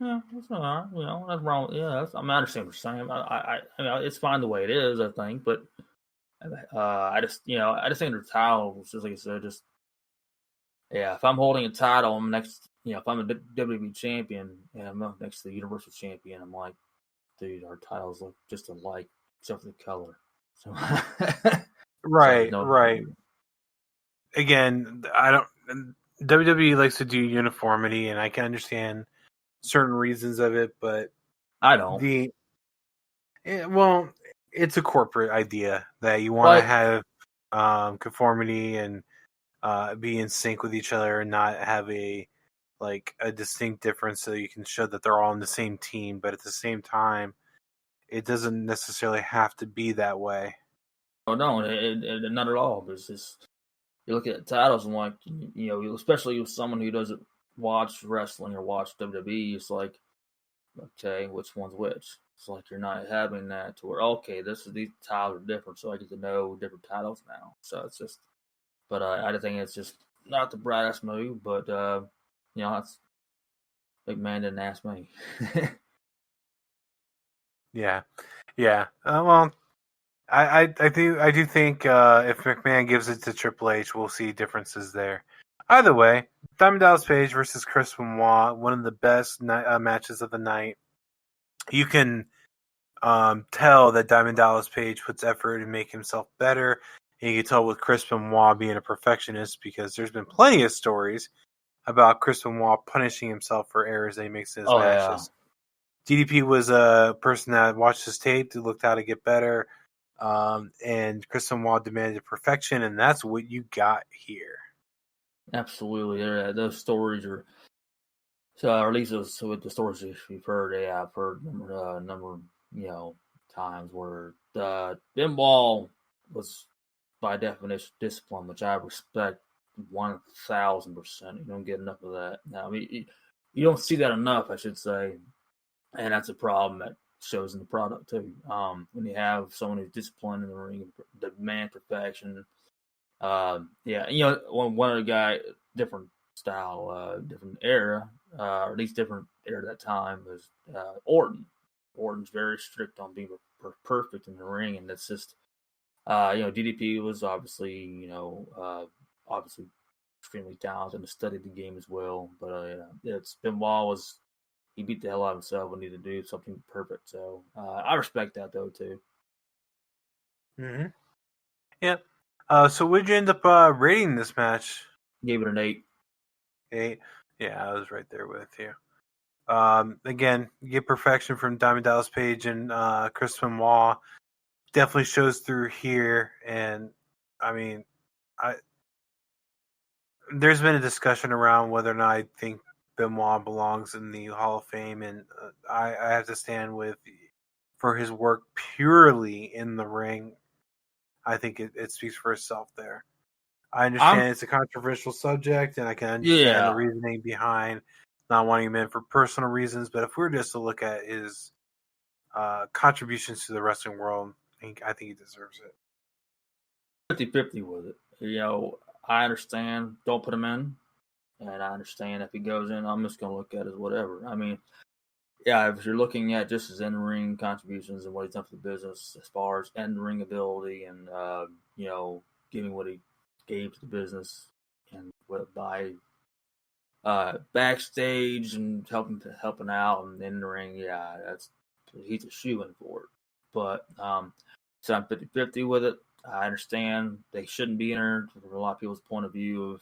Yeah, that's all right. That's wrong. Yeah, I understand what you're saying. It's fine the way it is, I think. But I just think the title, just like I said, just yeah. If I'm holding a title, I'm next. If I'm a WWE champion and I'm up next to the Universal Champion, I'm like, dude, our titles look just alike, except for the color. So, so Right, no. right. Again, I don't. WWE likes to do uniformity, and I can understand certain reasons of it, but I don't. well, it's a corporate idea that you want to But have conformity and be in sync with each other and not have a distinct difference, so you can show that they're all on the same team. But at the same time, it doesn't necessarily have to be that way. oh no, not at all. But it's just you look at titles and like especially with someone who doesn't watch wrestling or watch WWE, it's like, okay, which one's which? It's like you're not having that to where these titles are different, so I get to know different titles now. So it's just, but I think it's just not the brightest move, but that's McMahon didn't ask me. Yeah, yeah. Well, I do think if McMahon gives it to Triple H, we'll see differences there. Either way, Diamond Dallas Page versus Chris Benoit, one of the best matches of the night. You can tell that Diamond Dallas Page puts effort in making himself better. And you can tell with Chris Benoit being a perfectionist, because there's been plenty of stories about Chris Benoit punishing himself for errors that he makes in his matches. Yeah. DDP was a person that watched his tape, that looked how to get better, and Chris Benoit demanded perfection, and that's what you got here. Absolutely, those stories are. So, or at least with the stories we've heard, I've heard a number times where Benoit was by definition discipline, which I respect 1,000%. You don't get enough of that. Now, I mean, you don't see that enough, I should say, and that's a problem that shows in the product too. When you have someone who's disciplined in the ring, demand perfection. One other guy, different style, different era, or at least different era at that time, was Orton. Orton's very strict on being perfect in the ring, and that's just, DDP was obviously, obviously extremely talented and studied the game as well. But Benoit he beat the hell out of himself and needed to do something perfect. So I respect that though too. Mm-hmm. Yep. So would you end up rating this match? Gave it an 8. 8. Yeah, I was right there with you. Again, you get perfection from Diamond Dallas Page and Chris Benoit. Definitely shows through here, and I mean, there's been a discussion around whether or not I think Benoit belongs in the Hall of Fame, and I have to stand with for his work purely in the ring. I think it speaks for itself there. I understand it's a controversial subject, and I can understand the reasoning behind not wanting him in for personal reasons. But if we were just to look at his contributions to the wrestling world, I think he deserves it. 50-50 with it. I understand. Don't put him in, and I understand if he goes in, I'm just going to look at it as whatever. I mean, if you're looking at just his in-ring contributions and what he's done for the business as far as in-ring ability and giving what he gave to the business and by backstage and helping out and in the ring, he's a shoo-in for it. But so I'm 50-50 with it. I understand they shouldn't be entered from a lot of people's point of view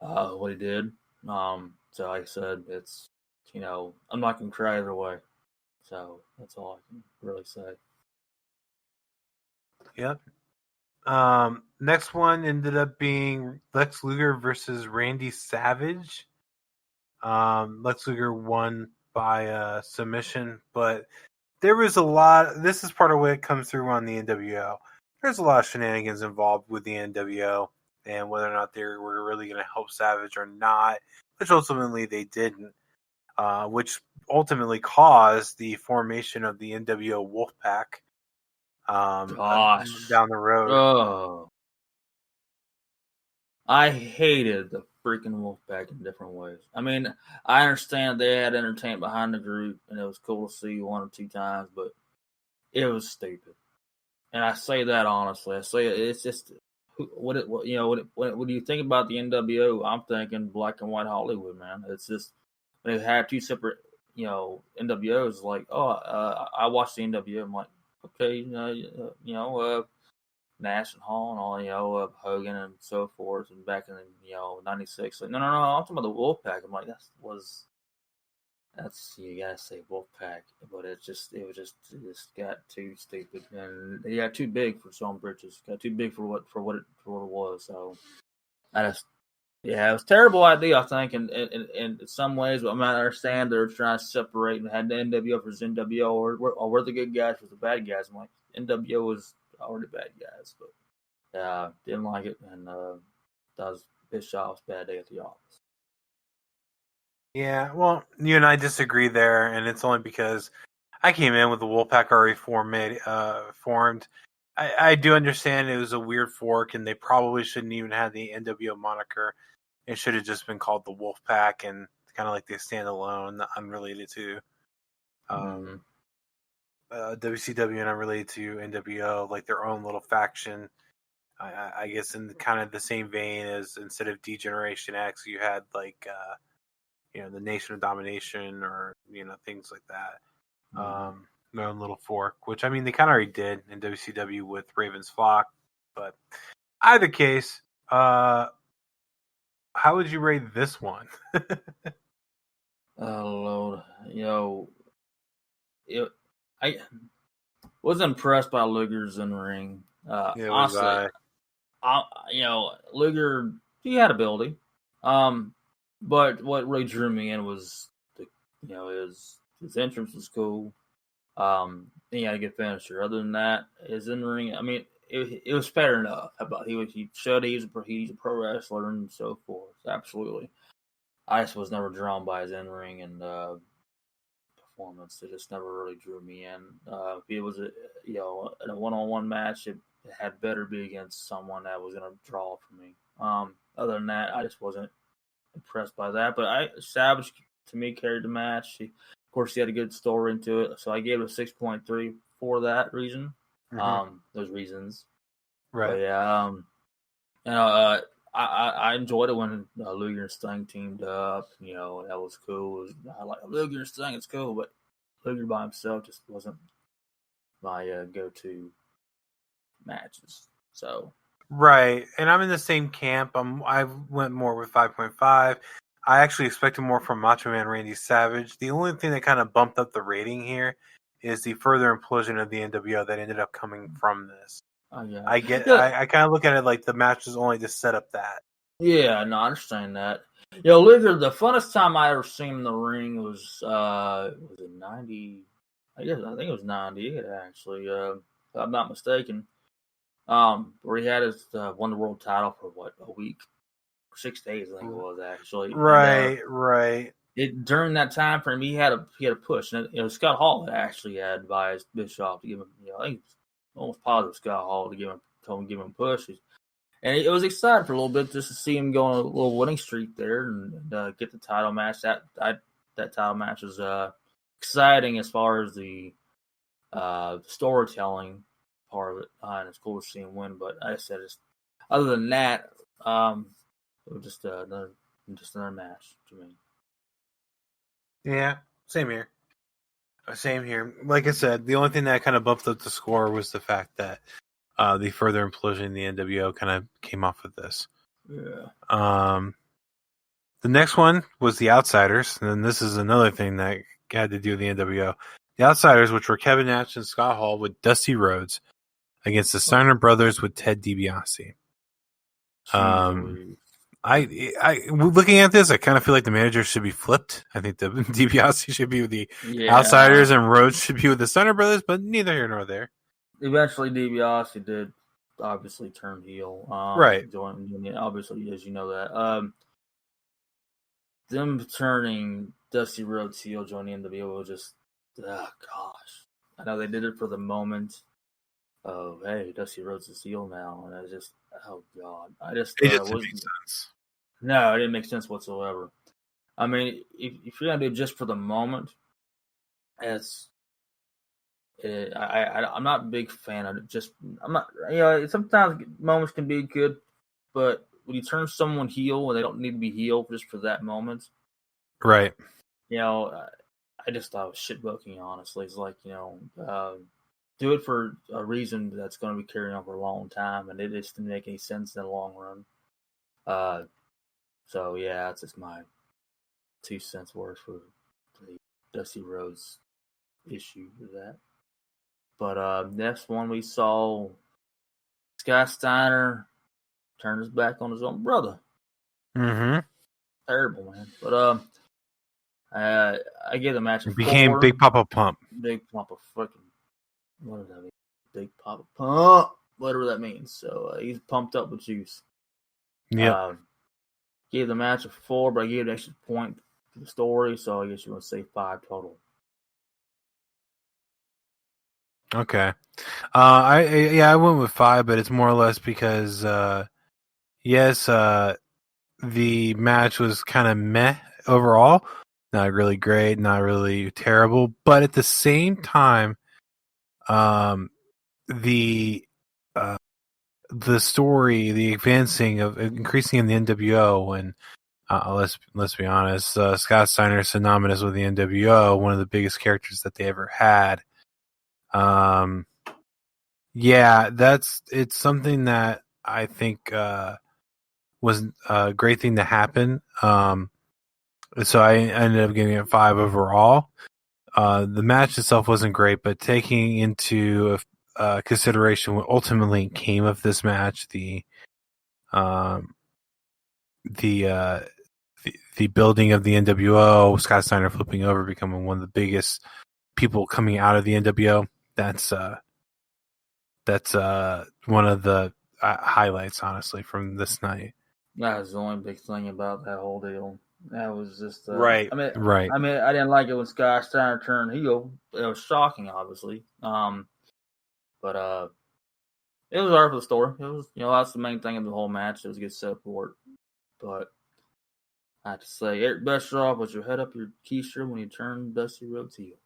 of what he did. So like I said, it's I'm not gonna cry either way. So that's all I can really say. Yep. Next one ended up being Lex Luger versus Randy Savage. Lex Luger won by submission, but there was a lot. This is part of what comes through on the NWO. There's a lot of shenanigans involved with the NWO and whether or not they were really going to help Savage or not, which ultimately they didn't, which ultimately caused the formation of the NWO Wolfpack down the road. Oh. I hated the freaking Wolfpack in different ways. I mean, I understand they had entertainment behind the group, and it was cool to see 1 or 2 times, but it was stupid. And I say that honestly. I say it's just what do you think about the NWO? I'm thinking black and white Hollywood, man. It's just they have 2 separate, NWOs. Like, I watched the NWO. I'm like, okay, Nash and Hall and all, Hogan and so forth, and back in '96. Like, no, I'm talking about the Wolfpack. I'm like, that's you gotta say Wolfpack, but it just got too stupid, and it got too big for some britches. Got too big for what it was. So I just, it was a terrible idea, I think, in some ways. But I mean, I understand they're trying to separate and had the NWO versus NWO, or we're the good guys for the bad guys. I'm like, NWO was already bad guys, but didn't like it, and that was Bischoff's bad day at the office. Yeah, well, you and I disagree there, and it's only because I came in with the Wolfpack already formed. I do understand it was a weird fork, and they probably shouldn't even have the NWO moniker. It should have just been called the Wolfpack, and kind of like they stand alone, unrelated to WCW and unrelated to NWO, like their own little faction. I guess in kind of the same vein as instead of D-Generation X, you had like the Nation of Domination, or things like that. Their own little fork, which I mean they kind of already did in WCW with Raven's Flock. But either case, how would you rate this one? Oh Lord, I was impressed by Luger's in ring. Honestly, Luger, he had ability. But what really drew me in was his entrance was cool. He had a good finisher. Other than that, his in ring, I mean, it was fair enough. He showed he's a pro wrestler and so forth. Absolutely. I just was never drawn by his in ring and performance. It just never really drew me in. If it was in a 1-on-1 match, it had better be against someone that was going to draw for me. Other than that, I just wasn't impressed by that. But Savage, to me, carried the match. Of course, he had a good story into it, so I gave it a 6.3 for that reason. Those reasons. Right. But yeah, I enjoyed it when Luger and Sting teamed up. That was cool. I like Luger and Sting. It's cool, but Luger by himself just wasn't my go-to matches. So. Right, and I'm in the same camp. I went more with 5.5. I actually expected more from Macho Man Randy Savage. The only thing that kind of bumped up the rating here is the further implosion of the NWO that ended up coming from this. Yeah. I kind of look at it like the match was only to set up that. Yeah, no, I understand that. Luger, the funnest time I ever seen in the ring was it 90? I think it was 98 actually. If I'm not mistaken. Where he had his won the world title for a week, 6 days, I think it was actually. Right, and, right. During that time frame, he had a push, and Scott Hall actually had advised Bischoff to give him, I think it's almost positive Scott Hall told him to give him a push, and it was exciting for a little bit just to see him go on a little winning streak there and get the title match. That title match was exciting as far as the storytelling part of it, and it's cool to see him win. But I said, other than that, it was just another match to me. Yeah, same here. Same here. Like I said, the only thing that kind of bumped up the score was the fact that the further implosion in the NWO kind of came off of this. Yeah. The next one was the Outsiders, and this is another thing that had to do with the NWO. The Outsiders, which were Kevin Nash and Scott Hall with Dusty Rhodes, against the Steiner Brothers with Ted DiBiase. I looking at this, I kind of feel like the manager should be flipped. I think the DiBiase should be with the Outsiders and Rhodes should be with the Steiner Brothers, but neither here nor there. Eventually, DiBiase did obviously turn heel. Right. Obviously, as you know that. Them turning Dusty Rhodes heel, joining NWO was just, oh gosh. I know they did it for the moment. Oh, hey, Dusty Rhodes is heel now, and I just, oh god, I just it doesn't make sense. No, it didn't make sense whatsoever. I mean, if you're gonna do it just for the moment, it's I'm not a big fan of it. Just I'm not. Sometimes moments can be good, but when you turn someone heel and they don't need to be heel just for that moment, Right. I just thought it was shit booking. Honestly, it's like do it for a reason that's going to be carrying on for a long time, and it just didn't make any sense in the long run. So yeah, that's just my 2 cents worth for the Dusty Rhodes issue with that. But next one we saw Scott Steiner turn his back on his own brother. Mm-hmm. Terrible, man. But I give the match a 4. Became Big Papa Pump. Big Papa fucking what does that mean? Big Papa Pump, whatever that means. So he's pumped up with juice. Yeah. Gave the match a 4, but I gave an extra point to the story, so I guess you want to say 5 total. Okay. I went with 5, but it's more or less because yes, the match was kind of meh overall. Not really great, not really terrible, but at the same time, the story, the advancing of increasing in the NWO, and let's be honest, Scott Steiner is synonymous with the NWO, one of the biggest characters that they ever had. Yeah, it's something that I think was a great thing to happen. So I ended up giving it 5 overall. The match itself wasn't great, but taking into consideration what ultimately came of this match, the building of the NWO, Scott Steiner flipping over, becoming one of the biggest people coming out of the NWO. That's one of the highlights, honestly, from this night. That was the only big thing about that whole deal. That was just right. I mean, right. I mean, I didn't like it when Scott Steiner turned heel. It was shocking, obviously. But it was art for the story. It was, that's the main thing of the whole match. It was a good set for it. But I have to say, Eric Bischoff was your head up your keister when you turned Dusty Rhodes heel.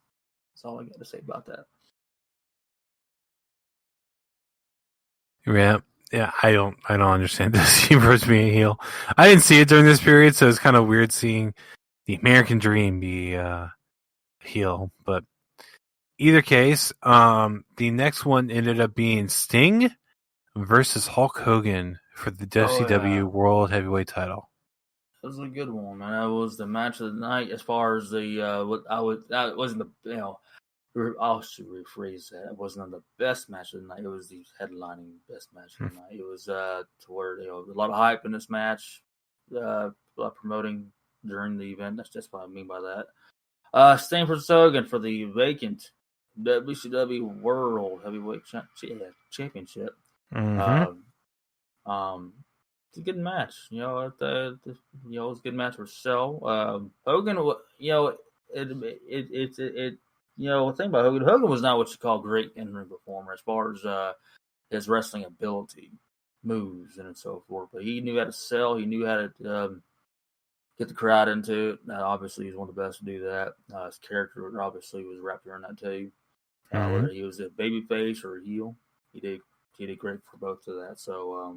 That's all I got to say about that. Yeah, I don't understand Dusty Rhodes being a heel. I didn't see it during this period, so it's kind of weird seeing the American Dream be heel. But either case, the next one ended up being Sting versus Hulk Hogan for the WCW World Heavyweight Title. It was a good one, man. That was the match of the night. As far as the that wasn't the I should rephrase that. It wasn't the best match of the night. It was the headlining best match of the night. It was to where a lot of hype in this match, a lot of promoting during the event. That's what I mean by that. Sting versus Hogan for the vacant WCW World Heavyweight Championship. Mm-hmm. It's a good match. It was a good match for Cell. Hogan, the thing about Hogan was not what you call great in-ring performer as far as his wrestling ability, moves, and so forth. But he knew how to sell. He knew how to get the crowd into it. Obviously, he's one of the best to do that. His character obviously was wrapped around that too. Whether he was a babyface or a heel, he did great for both of that. So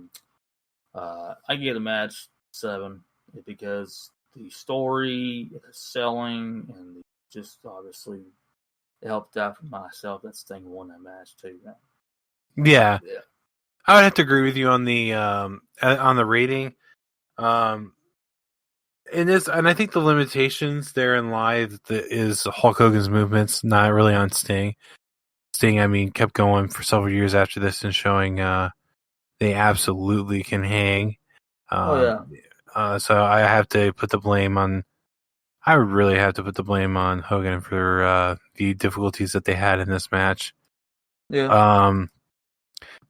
I give the match 7 because the story, the selling, and just obviously it helped out for myself that Sting won that match too. Yeah. I would have to agree with you on the rating. And I think the limitations therein lie is Hulk Hogan's movements, not really on Sting. Sting, I mean, kept going for several years after this and showing they absolutely can hang. So I have to put the blame on. I would really have to put the blame on Hogan for the difficulties that they had in this match. Yeah.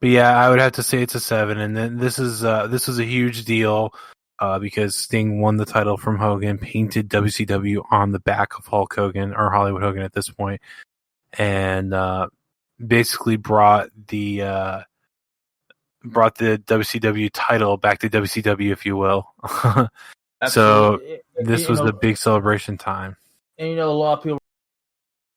But yeah, I would have to say it's a 7, and then this was a huge deal because Sting won the title from Hogan, painted WCW on the back of Hulk Hogan or Hollywood Hogan at this point, and basically brought the brought the WCW title back to WCW, if you will. So Absolutely. this was the big celebration time. And a lot of people